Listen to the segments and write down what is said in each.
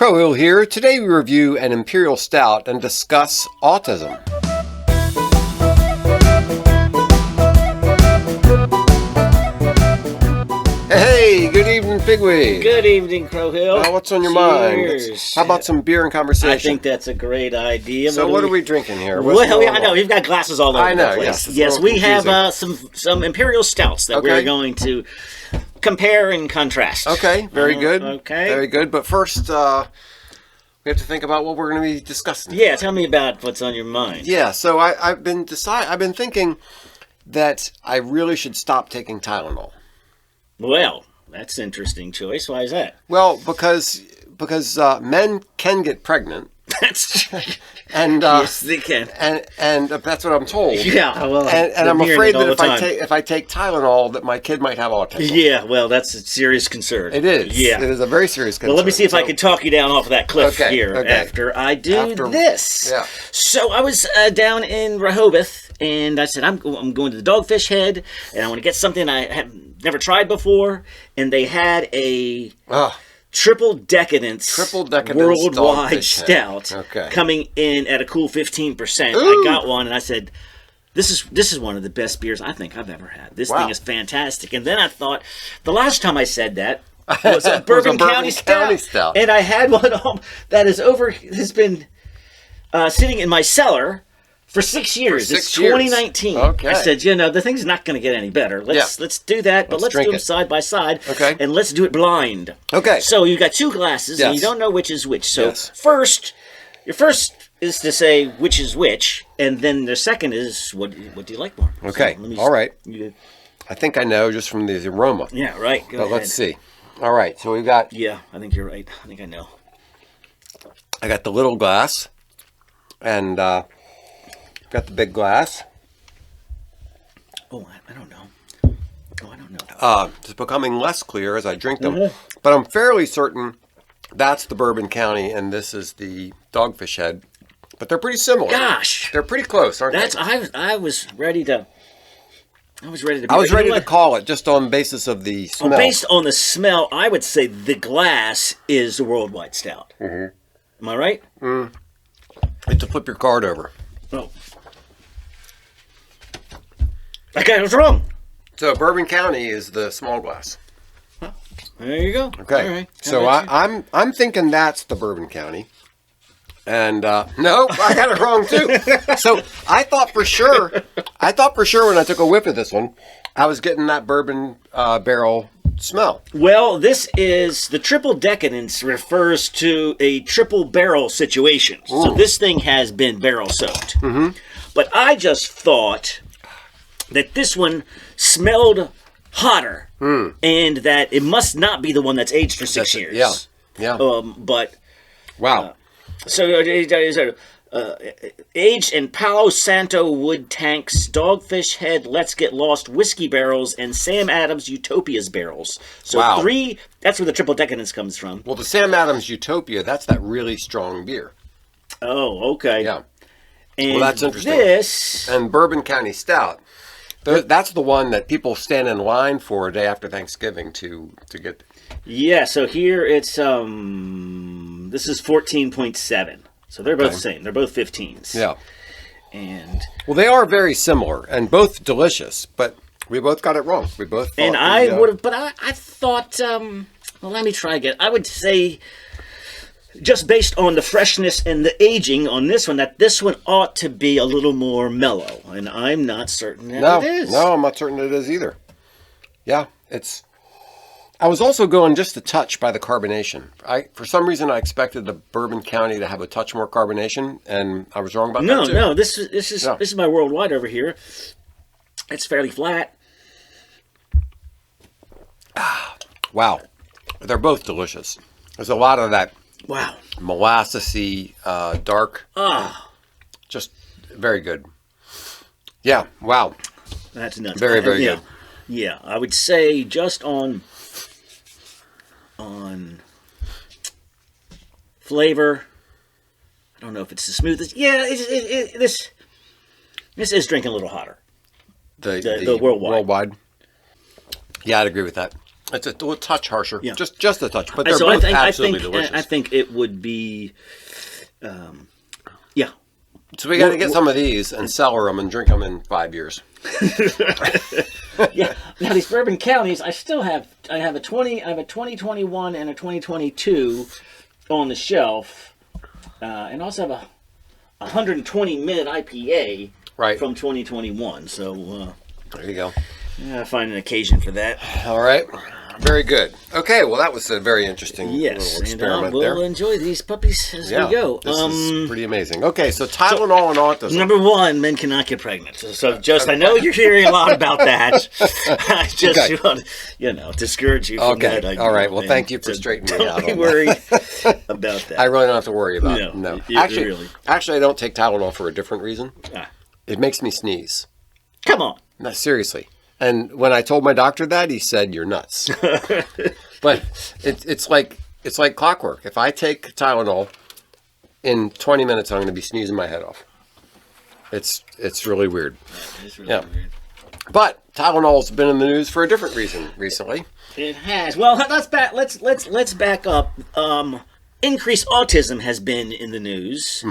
Crowhill here. Today we review an imperial stout and discuss autism. Hey, good evening, Pigweed. Good evening, Crowhill. What's on your Cheers. mind? How about some beer and conversation? I think that's a great idea. So what are we drinking here? I know we've got glasses all over the place. Yes, we have some imperial stouts that we're going to compare and contrast. Okay, very good. Okay, very good. But first, we have to think about what we're going to be discussing. Yeah, tell me about what's on your mind. Yeah, so I've been thinking that I really should stop taking Tylenol. Well, that's an interesting choice. Why is that? Well, because men can get pregnant. That's and yes, they can. And that's what I'm told. Yeah, well, and I'm afraid that if I take Tylenol, that my kid might have autism. Yeah, well, that's a serious concern. It is. Yeah, it is a very serious concern. Well, let me see if I can talk you down off of that cliff after I do this. Yeah. So I was down in Rehoboth, and I said I'm going to the Dogfish Head, and I want to get something I have never tried before, and they had a triple decadence worldwide stout coming in at a cool 15%. I got one, and I said, this is one of the best beers I think I've ever had. This thing is fantastic. And then I thought, the last time I said that was a Bourbon County Stout, and I had one that has been sitting in my cellar for 6 years. It's 2019. Okay. I said, the thing's not going to get any better. Let's do that, but let's do them side by side. Okay. And let's do it blind. Okay. So you got two glasses, and you don't know which is which. So your first is to say which is which, and then the second is what do you like more? Okay. So all right. I think I know just from the aroma. Yeah, right. Go ahead. Let's see. All right. So we've got... Yeah, I think you're right. I think I know. I got the little glass, and... got the big glass. Oh, I don't know. It's becoming less clear as I drink them, but I'm fairly certain that's the Bourbon County and this is the Dogfish Head. But they're pretty similar. Gosh, they're pretty close, aren't they? I was ready to. I was ready to call it just on basis of the smell. Based on the smell, I would say the glass is the worldwide stout. Mm-hmm. Am I right? You have to flip your card over. Oh. Okay, I was wrong. So Bourbon County is the small glass. Huh. There you go. Okay. All right. So I'm thinking that's the Bourbon County. And no, I got it wrong too. So I thought for sure when I took a whiff of this one, I was getting that bourbon barrel smell. Well, this is the triple decadence refers to a triple barrel situation. Ooh. So this thing has been barrel soaked. Mm-hmm. But I just thought that this one smelled hotter and that it must not be the one that's aged for 6 years. Yeah. But wow. Aged in Palo Santo wood tanks, Dogfish Head, Let's Get Lost whiskey barrels, and Sam Adams Utopia's barrels. So that's where the triple decadence comes from. Well, the Sam Adams Utopia, that's that really strong beer. Oh, okay. Yeah. And that's interesting. And Bourbon County Stout, that's the one that people stand in line for a day after Thanksgiving to get. Yeah, so here it's this is 14.7. So they're both the same. They're both 15s. Yeah. And they are very similar and both delicious, but we both got it wrong. We both thought and I would have, but I thought let me try again. I would say just based on the freshness and the aging on this one, that this one ought to be a little more mellow, and I'm not certain that it is. No, I'm not certain it is either. Yeah, I was also going just a touch by the carbonation. For some reason, I expected the Bourbon County to have a touch more carbonation, and I was wrong about that too. No, this is my worldwide over here. It's fairly flat. Wow, they're both delicious. There's a lot of that. Wow. Molassesy, dark. Just very good. Yeah, wow. That's nuts. Very, very good. Yeah, I would say just on flavor, I don't know if it's the smoothest. Yeah, this is drinking a little hotter. The worldwide. Yeah, I'd agree with that. It's a touch harsher. Yeah. Just a touch. But they're both absolutely delicious. I think it would be, yeah. So we got to get some of these and cellar them and drink them in 5 years. Yeah. Now these bourbon counties, I have a 2021 and a 2022 on the shelf, and also have a 120 minute IPA from 2021. So there you go. Yeah, I find an occasion for that. All right. Very good. Okay, well, that was a very interesting little experiment and we'll enjoy these puppies as we go. This is pretty amazing. Okay, so Tylenol and autism. Number one, men cannot get pregnant. So just, I know you're hearing a lot about that. I just want to, discourage you from that. All right. Well, thank you for straightening me out. Don't be worried about that. I really don't have to worry about it. No. Actually, I don't take Tylenol for a different reason. It makes me sneeze. Come on. No, seriously. And when I told my doctor that, he said, "You're nuts." But it's like clockwork. If I take Tylenol, in 20 minutes, I'm going to be sneezing my head off. It's really weird. It's really weird. But Tylenol's been in the news for a different reason recently. It has. Well, let's back up. Increased autism has been in the news.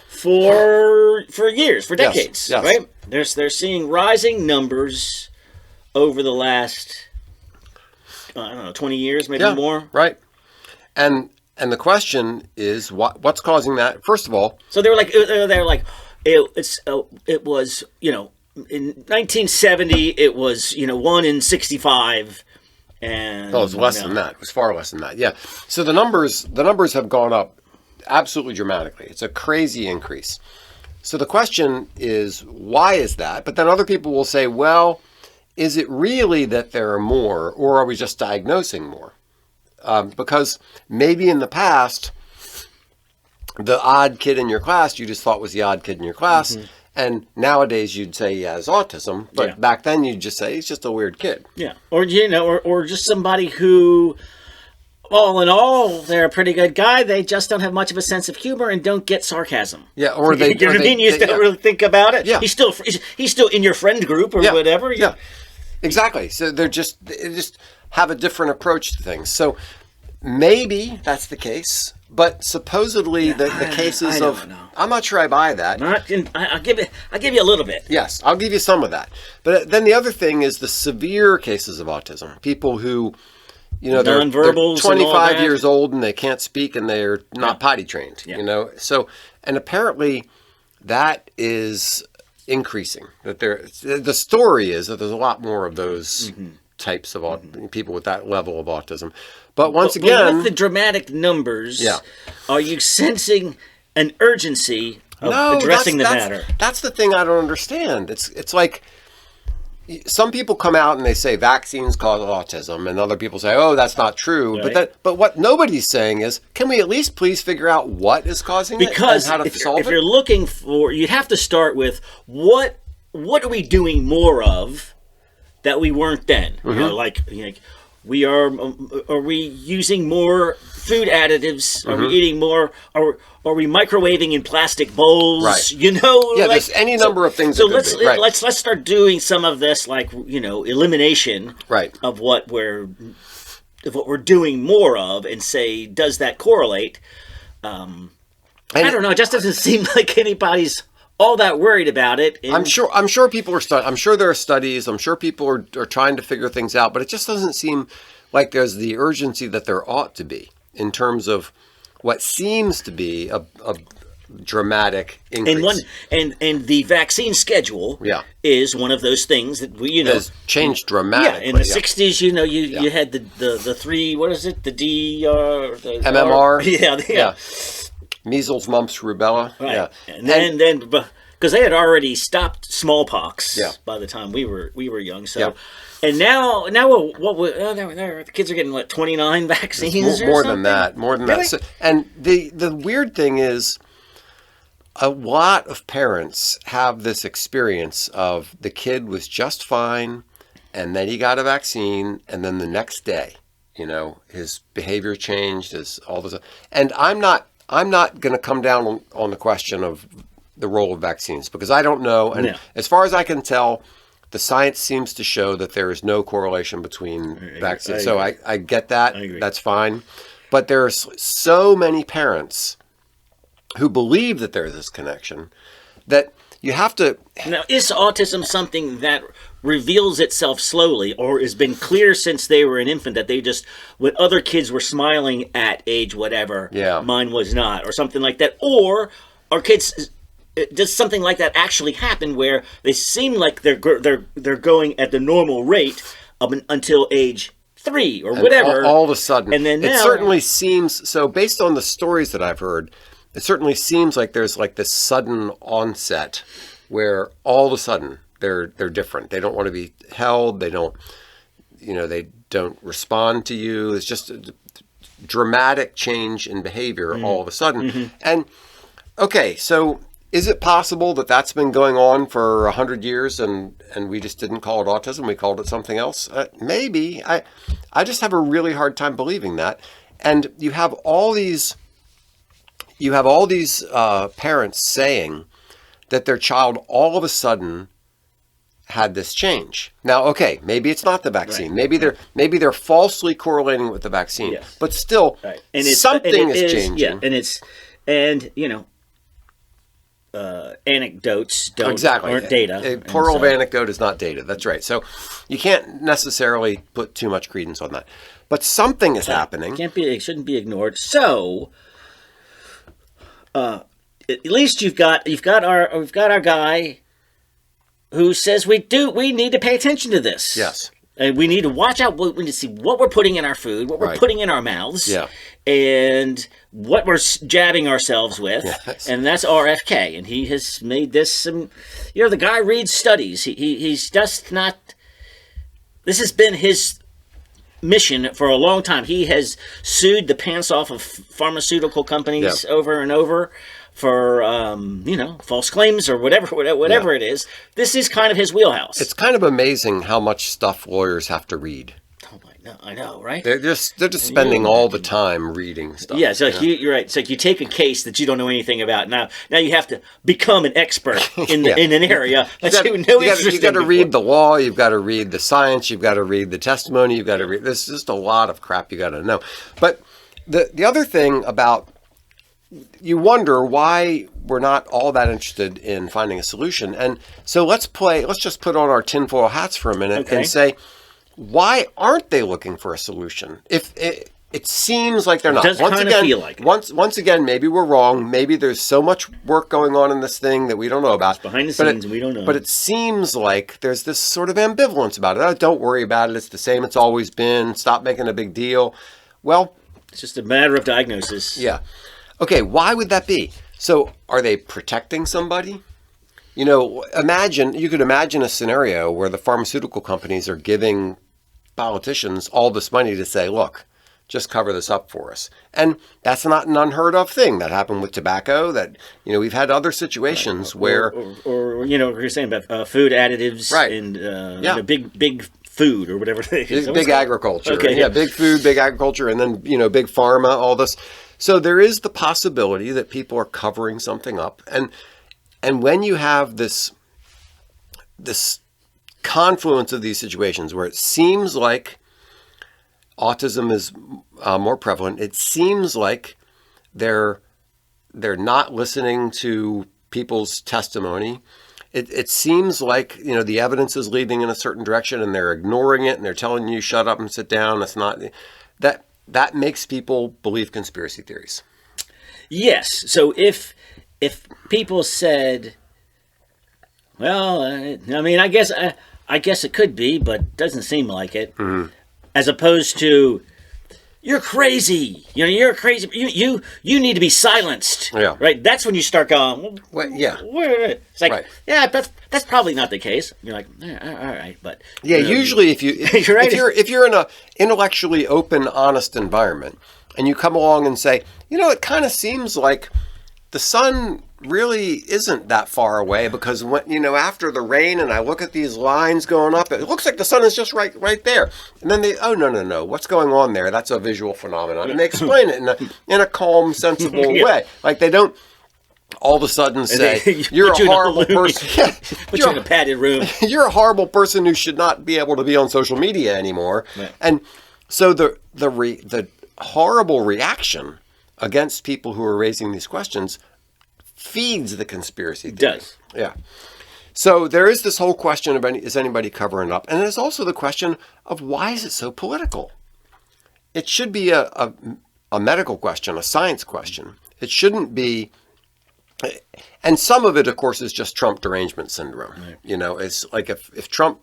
For years, for decades, yes. Right? They're seeing rising numbers over the last, 20 years, maybe more. Right. And the question is, what's causing that? First of all, so it was in 1970 it was 1 in 65, and it was less than that. It was far less than that. Yeah. So the numbers have gone up absolutely dramatically. It's a crazy increase. So the question is, why is that? But then other people will say, well, is it really that there are more, or are we just diagnosing more? Because maybe in the past, the odd kid in your class you just thought was the odd kid in your class, and nowadays you'd say he has autism, but back then you'd just say he's just a weird kid. Yeah, or or just somebody who, all in all, they're a pretty good guy. They just don't have much of a sense of humor and don't get sarcasm. Yeah, or they. You know what I mean? You just don't really think about it. Yeah, he's still in your friend group or whatever. Yeah, exactly. So they just have a different approach to things. So maybe that's the case, but supposedly the cases of I'm not sure I buy that. I'll give you a little bit. Yes, I'll give you some of that. But then the other thing is the severe cases of autism. People who they're 25 years old and they can't speak and they're not potty trained, So, and apparently that is increasing. That the story is that there's a lot more of those types of people with that level of autism. But once again, with the dramatic numbers, are you sensing an urgency of addressing the matter? That's the thing I don't understand. It's like, some people come out and they say vaccines cause autism, and other people say, "Oh, that's not true." Right. But what nobody's saying is, can we at least please figure out what is causing it and how to solve it? If you're looking for, you'd have to start with what are we doing more of that we weren't then? Like are we using more food additives? Are we eating more? Are we microwaving in plastic bowls? Right. Yeah, there's any number of things. So let's start doing some of this, elimination of what we're doing more of, and say, does that correlate? I don't know. It just doesn't seem like anybody's all that worried about it. I'm sure people are I'm sure there are studies. I'm sure people are trying to figure things out, but it just doesn't seem like there's the urgency that there ought to be in terms of what seems to be a dramatic increase. And the vaccine schedule is one of those things that has changed dramatically. Yeah, in the 60s, you had the three, what is it? The the MMR. Yeah. Measles, mumps, rubella. Right. Yeah. And then because they had already stopped smallpox by the time we were young. So and now the kids are getting 29 vaccines more than that. Really? So, and the weird thing is, a lot of parents have this experience of the kid was just fine, and then he got a vaccine, and then the next day, his behavior changed, all this, and I'm not going to come down on the question of the role of vaccines, because I don't know. And as far as I can tell, the science seems to show that there is no correlation between vaccines. So I get that. I agree. That's fine. But there's so many parents who believe that there's this connection that you have to... Now, is autism something that reveals itself slowly, or has been clear since they were an infant that they just, when other kids were smiling at age whatever, mine was not, or something like that? Or are kids... Does something like that actually happen where they seem like they're going at the normal rate until age 3 or whatever? All of a sudden. And then it certainly seems... So based on the stories that I've heard, it certainly seems like there's like this sudden onset where all of a sudden they're different. They don't want to be held. They don't, they don't respond to you. It's just a dramatic change in behavior all of a sudden. Mm-hmm. And okay, so is it possible that that's been going on for 100 years and we just didn't call it autism? We called it something else? Maybe. I just have a really hard time believing that. And you have all these parents saying that their child all of a sudden had this change. Now, okay, maybe it's not the vaccine. Right. Maybe they're falsely correlating with the vaccine. Yes. But still, something is changing. Yeah, anecdotes aren't data. Plural of anecdote is not data. That's right. So you can't necessarily put too much credence on that. But something is happening. It shouldn't be ignored. So at least we've got our guy who says we need to pay attention to this. Yes. And we need to watch out. We need to see what we're putting in our food, what we're putting in our mouths, and what we're jabbing ourselves with. Yes. And that's RFK. And he has made this the guy reads studies. He's just not... This has been his mission for a long time. He has sued the pants off of pharmaceutical companies over and over for false claims or whatever it is. This is kind of his wheelhouse. It's kind of amazing how much stuff lawyers have to read. Oh my, no, I know, right? They're just spending all the time reading stuff. Yeah, so you're right. It's like you take a case that you don't know anything about. Now you have to become an expert in in an area that you know. You've got to read the law. You've got to read the science. You've got to read the testimony. You've got to read. There's just a lot of crap you got to know. But the other thing about, you wonder why we're not all that interested in finding a solution. And so let's just put on our tinfoil hats for a minute and say, why aren't they looking for a solution? If it seems like they're not. It does feel like it. Once again, maybe we're wrong. Maybe there's so much work going on in this thing that we don't know about. It's behind the scenes, we don't know. But it seems like there's this sort of ambivalence about it. Oh, don't worry about it. It's the same it's always been. Stop making a big deal. Well, it's just a matter of diagnosis. Yeah. Okay, why would that be? So are they protecting somebody? You could imagine a scenario where the pharmaceutical companies are giving politicians all this money to say, look, just cover this up for us. And that's not an unheard of thing. That happened with tobacco. That, we've had other situations where... Or you're saying about food additives and big food or whatever it is. Big agriculture. Okay. Yeah, big food, big agriculture, and then, big pharma, all this. So there is the possibility that people are covering something up. And when you have this confluence of these situations where it seems like autism is more prevalent, it seems like they're not listening to people's testimony. It seems like, the evidence is leading in a certain direction and they're ignoring it and they're telling you shut up and sit down. It's not that makes people believe conspiracy theories. Yes. So if people said, well, I guess it could be, but it doesn't seem like it. Mm-hmm. As opposed to, you're crazy. You're crazy. You need to be silenced. Yeah. Right. That's when you start going. Well, yeah. It's like, that's probably not the case. You're like, all right, but usually if you're in a intellectually open, honest environment, and you come along and say, it kind of seems like the sun really isn't that far away, because when after the rain and I look at these lines going up, it looks like the sun is just right there. And then no, what's going on there? That's a visual phenomenon, and they explain it in a calm, sensible way. Like they don't all of a sudden say, you're a horrible person. Put you in a padded room. You're a horrible person who should not be able to be on social media anymore. Right. And so the horrible reaction against people who are raising these questions feeds the conspiracy theory. It does. Yeah. So there is this whole question of, is anybody covering up? And there's also the question of, why is it so political? It should be a medical question, a science question. It shouldn't be, and some of it, of course, is just Trump derangement syndrome. Right. You know, it's like if Trump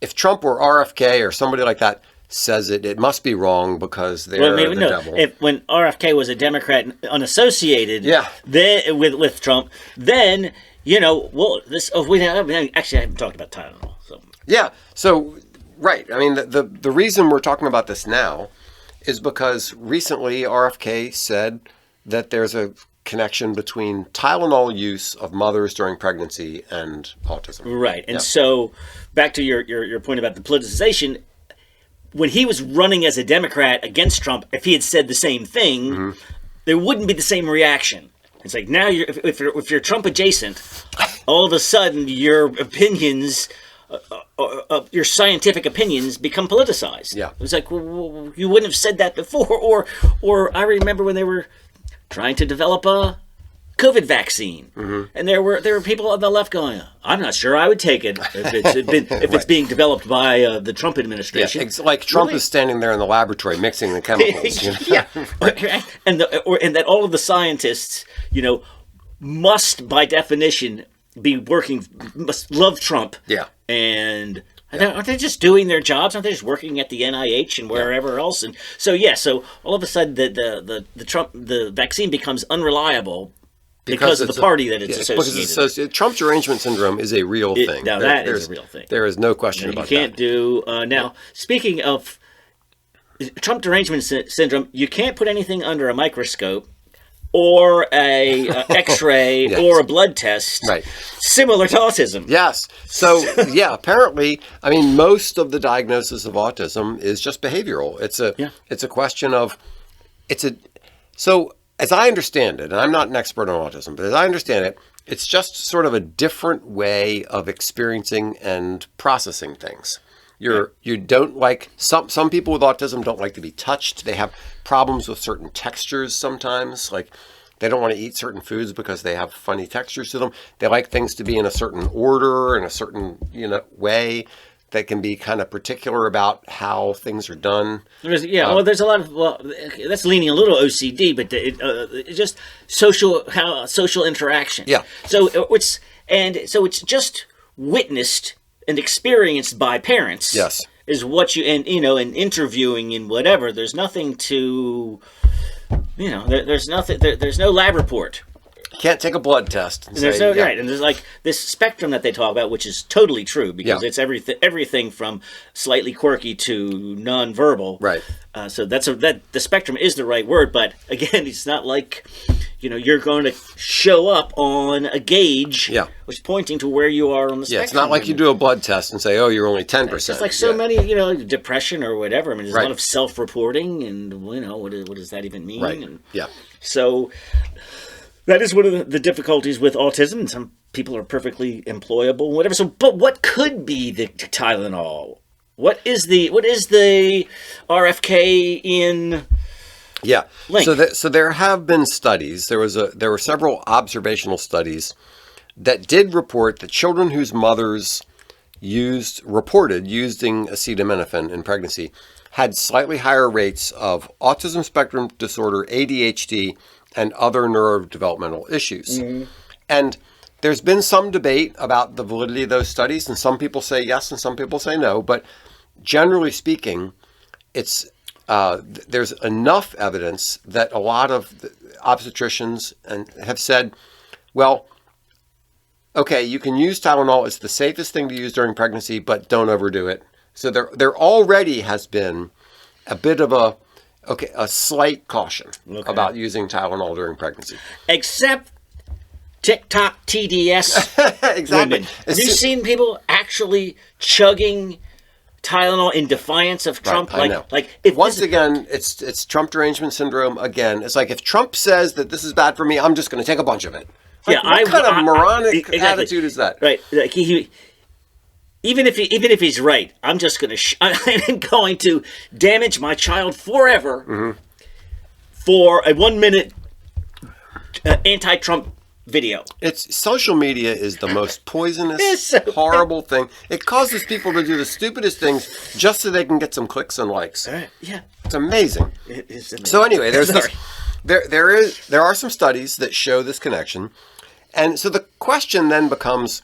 or RFK or somebody like that says it must be wrong because they're the devil. When RFK was a Democrat unassociated with Trump, then, you know, well, actually, I haven't talked about Tylenol. So. Yeah, so, right. I mean, the reason we're talking about this now is because recently RFK said that there's a connection between Tylenol use of mothers during pregnancy and autism. Right. And so back to your point about the politicization, when he was running as a Democrat against Trump, if he had said the same thing, there wouldn't be the same reaction. It's like now if you're Trump adjacent, all of a sudden your opinions, your scientific opinions become politicized. Yeah. It was like, well, you wouldn't have said that before. Or I remember when they were trying to develop a COVID vaccine, and there were people on the left going, "I'm not sure I would take it if it's being developed by the Trump administration." Yeah, it's like Trump is standing there in the laboratory mixing the chemicals. You know? Yeah, and that all of the scientists, you know, must by definition must love Trump. Yeah, and. Aren't they just doing their jobs? Aren't they just working at the NIH and wherever else? And so all of a sudden the vaccine becomes unreliable because of the party that it's associated with. Trump's derangement syndrome is a real thing. Now that is a real thing. There is no question about that. You can't do now. Speaking of Trump derangement syndrome, you can't put anything under a microscope or a X-ray or a blood test, similar to autism. Yes. So apparently, I mean, most of the diagnosis of autism is just behavioral. It's a question of, so as I understand it, and I'm not an expert on autism, but as I understand it, it's just sort of a different way of experiencing and processing things. You don't like, some people with autism don't like to be touched. They have problems with certain textures sometimes, like they don't want to eat certain foods because they have funny textures to them. They like things to be in a certain order, in a certain way that can be kind of particular about how things are done. There's a lot of, that's leaning a little OCD, but it's just social interaction. Yeah. So it's just witnessed and experienced by parents. Yes. Is what in interviewing and whatever. There's nothing to, there's nothing. There's no lab report. Can't take a blood test. And there's like this spectrum that they talk about, which is totally true because it's everything from slightly quirky to nonverbal. Right. So the spectrum is the right word, but again, it's not like you're going to show up on a gauge, which is pointing to where you are on the spectrum. It's not like you do a blood test and say, "Oh, you're only 10%." It's like so many, depression or whatever. I mean, there's a lot of self-reporting, and what does that even mean? Right. And so. That is one of the difficulties with autism. Some people are perfectly employable, whatever. So, but what could be the Tylenol? What is the RFK in? Yeah. Link? So there have been studies. There were several observational studies that did report that children whose mothers reported using acetaminophen in pregnancy had slightly higher rates of autism spectrum disorder, ADHD, and other neurodevelopmental issues. Mm-hmm. And there's been some debate about the validity of those studies, and some people say yes and some people say no, but generally speaking, there's enough evidence that a lot of obstetricians have said, well, okay, you can use Tylenol, it's the safest thing to use during pregnancy, but don't overdo it. So there already has been a bit of a slight caution about using Tylenol during pregnancy. Except TikTok TDS exactly. women. Have you seen people actually chugging Tylenol in defiance of Trump. Right, I know. Once again, it's Trump derangement syndrome. Again, it's like if Trump says that this is bad for me, I'm just going to take a bunch of it. Like, what kind of moronic attitude is that? Right. Like he even if he's right, I'm just going to I'm going to damage my child forever for a 1 minute anti-Trump video. It's social media is the most poisonous, horrible thing. It causes people to do the stupidest things just so they can get some clicks and likes. Yeah, it's amazing. It is amazing. So anyway, there are some studies that show this connection, and so the question then becomes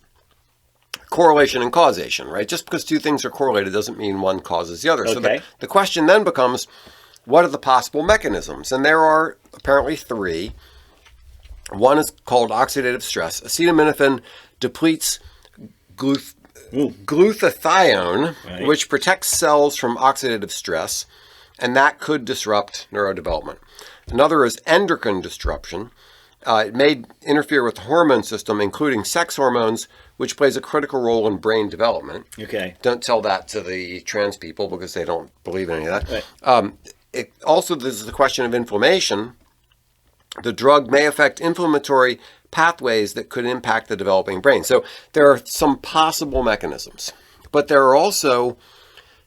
correlation and causation, right? Just because two things are correlated doesn't mean one causes the other. Okay. So the question then becomes, what are the possible mechanisms? And there are apparently three. One is called oxidative stress. Acetaminophen depletes glutathione, right, which protects cells from oxidative stress, and that could disrupt neurodevelopment. Another is endocrine disruption. It may interfere with the hormone system, including sex hormones, which plays a critical role in brain development. Okay. Don't tell that to the trans people because they don't believe in any of that. Right. Also, there's the question of inflammation. The drug may affect inflammatory pathways that could impact the developing brain. So there are some possible mechanisms, but there are also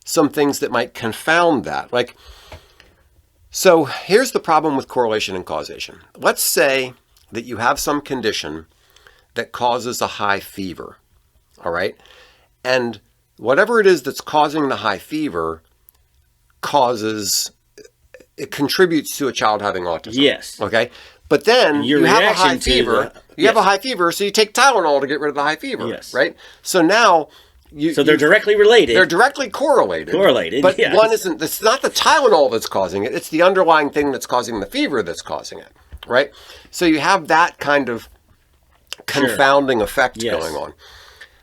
some things that might confound that. So here's the problem with correlation and causation. Let's say that you have some condition that causes a high fever, all right? And whatever it is that's causing the high fever it contributes to a child having autism. Yes. Okay? But then you have a high fever. You have a high fever, so you take Tylenol to get rid of the high fever. Yes. Right? So now So they're directly related. They're directly correlated. But yes. one isn't, it's not the Tylenol that's causing it, it's the underlying thing that's causing the fever that's causing it. Right? So you have that kind of confounding effect going on.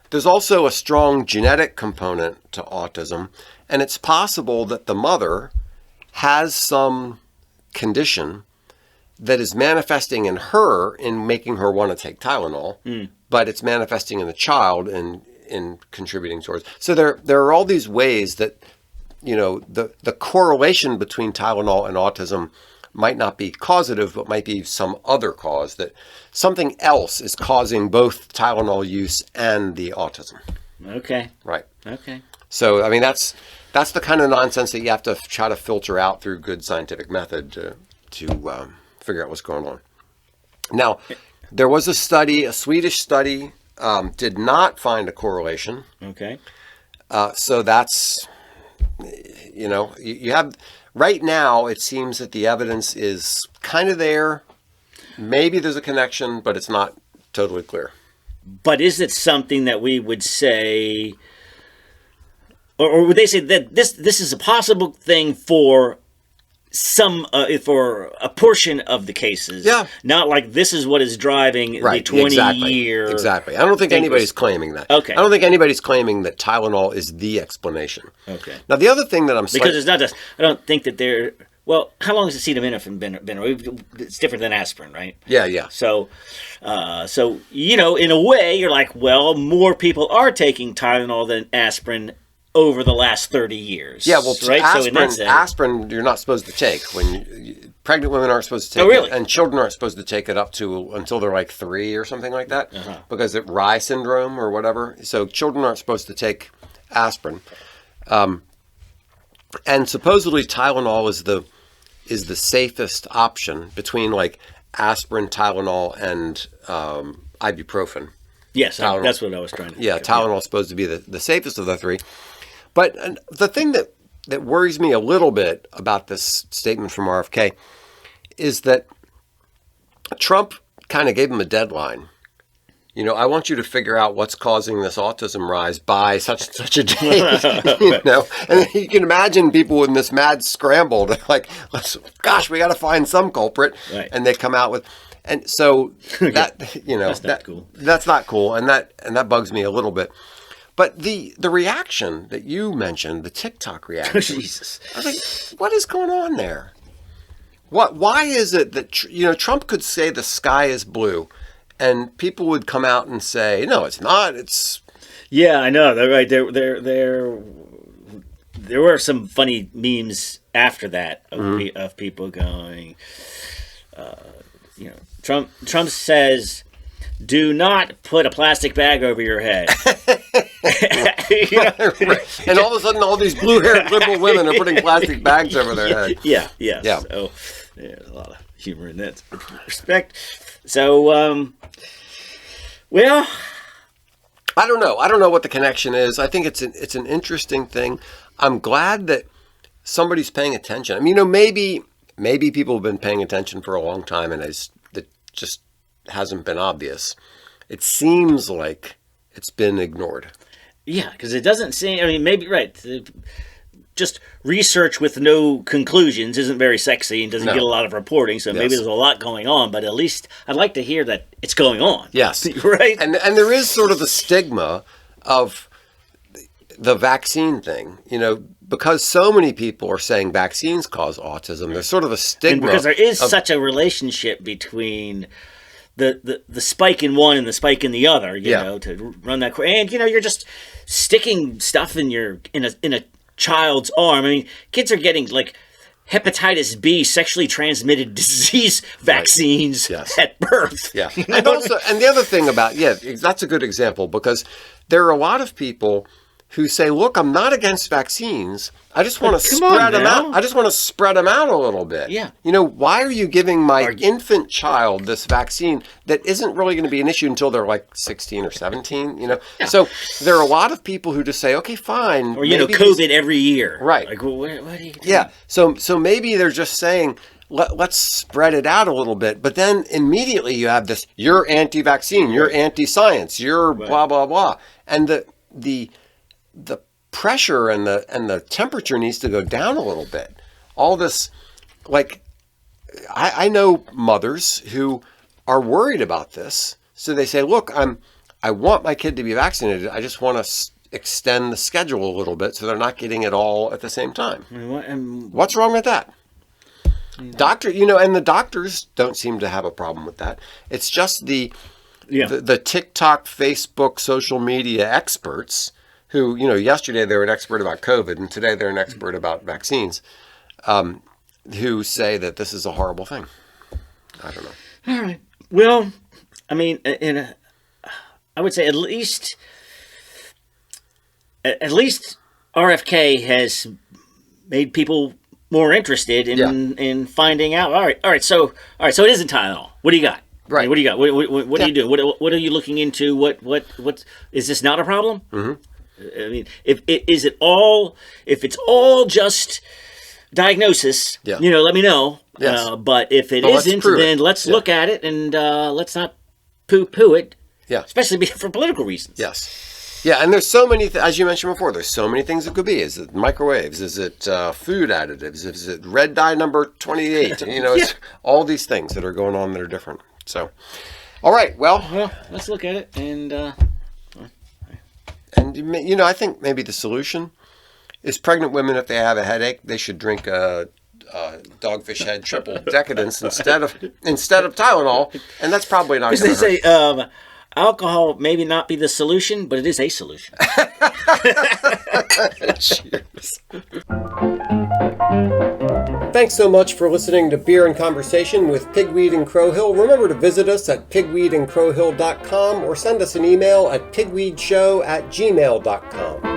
There's also a strong genetic component to autism, and it's possible that the mother has some condition that is manifesting in her in making her want to take Tylenol, but it's manifesting in the child in contributing towards. So there are all these ways that, the correlation between Tylenol and autism might not be causative, but might be some other cause, that something else is causing both Tylenol use and the autism. Okay. Right. Okay. So, I mean, that's the kind of nonsense that you have to try to filter out through good scientific method to figure out what's going on. Now, there was a Swedish study, did not find a correlation. Okay. So that's, you have, right now, it seems that the evidence is kind of there. Maybe there's a connection, but it's not totally clear. But is it something that we would say, or would they say that this is a possible thing for for a portion of the cases? Yeah. Not like this is what is driving the 20-year. Exactly. I don't think anybody's claiming that. Okay. I don't think anybody's claiming that Tylenol is the explanation. Okay. Now, the other thing that I'm because it's not just, I don't think that they're, well, how long has acetaminophen been? It's different than aspirin, right? Yeah. So, in a way, you're like, well, more people are taking Tylenol than aspirin over the last 30 years. Yeah, well, right? aspirin you're not supposed to take. Pregnant women aren't supposed to take really? it, and children aren't supposed to take it until they're like 3 or something like that, because of Rye syndrome or whatever. So children aren't supposed to take aspirin. And supposedly Tylenol is the safest option between like aspirin, Tylenol, and ibuprofen. Yes, that's what I was trying to. Yeah, Tylenol is supposed to be the safest of the three. But the thing that worries me a little bit about this statement from RFK is that Trump kind of gave him a deadline. I want you to figure out what's causing this autism rise by such a date. And you can imagine people in this mad scramble to we got to find some culprit, right. And they come out with, and so that that's not cool. That's not cool, and that bugs me a little bit. But the reaction that you mentioned, the TikTok reaction, Jesus, I was like, what is going on there? Why is it that Trump could say the sky is blue, and people would come out and say, no, it's not. It's I know. They're right. They're there were some funny memes after that of people going, Trump says, "Do not put a plastic bag over your head." Right. And all of a sudden, all these blue-haired liberal women are putting plastic bags over their head. Yeah. So there's a lot of humor in that respect. So, well, I don't know. I don't know what the connection is. I think it's an interesting thing. I'm glad that somebody's paying attention. I mean, maybe people have been paying attention for a long time, and it just hasn't been obvious. It seems like it's been ignored. Yeah, because it doesn't seem. I mean, maybe right. Just research with no conclusions isn't very sexy and doesn't get a lot of reporting. So maybe there's a lot going on, but at least I'd like to hear that it's going on. Yes, right. And there is sort of the stigma of the vaccine thing, because so many people are saying vaccines cause autism. There's sort of a stigma, and because there is such a relationship between the spike in one and the spike in the other, to run that, and you're just sticking stuff in a child's arm. I mean, kids are getting like hepatitis B, sexually transmitted disease vaccines at birth. Yeah, and the other thing about that's a good example, because there are a lot of people who say, "Look, I'm not against vaccines. I just want to spread them out. I just want to spread them out a little bit." Yeah. Why are you giving my infant child this vaccine that isn't really going to be an issue until they're like 16 or 17? Yeah. So there are a lot of people who just say, "Okay, fine." Or COVID every year, right? Like, well, what are you doing? Yeah. So maybe they're just saying, let's spread it out a little bit. But then immediately you have this: you're anti-vaccine, you're anti-science, you're blah blah blah, and the pressure and the temperature needs to go down a little bit. All this, like, I know mothers who are worried about this, so they say, "Look, I want my kid to be vaccinated. I just want to extend the schedule a little bit so they're not getting it all at the same time." What's wrong with that? Doctor, and the doctors don't seem to have a problem with that. It's just the TikTok, Facebook, social media experts who, yesterday they were an expert about COVID and today they're an expert about vaccines, who say that this is a horrible thing. I don't know. All right. Well, I mean, I would say at least RFK has made people more interested in finding out. All right. So it isn't Tylenol. What do you got? Right. What do you got? What are you doing? What are you looking into? What is this not a problem? Mm-hmm. I mean, if it's all just diagnosis, let me know. Yes. But if it isn't, then let's look at it and let's not poo-poo it. Yeah. Especially for political reasons. Yes. Yeah, and there's so many, as you mentioned before, there's so many things it could be. Is it microwaves? Is it food additives? Is it red dye number 28? It's all these things that are going on that are different. So, all right, well, let's look at it and. And, I think maybe the solution is pregnant women, if they have a headache, they should drink a Dogfish Head triple decadence instead of Tylenol. And that's probably not going to hurt. They say alcohol maybe not be the solution, but it is a solution. Cheers. Thanks so much for listening to Beer and Conversation with Pigweed and Crowhill. Remember to visit us at pigweedandcrowhill.com or send us an email at pigweedshow@gmail.com.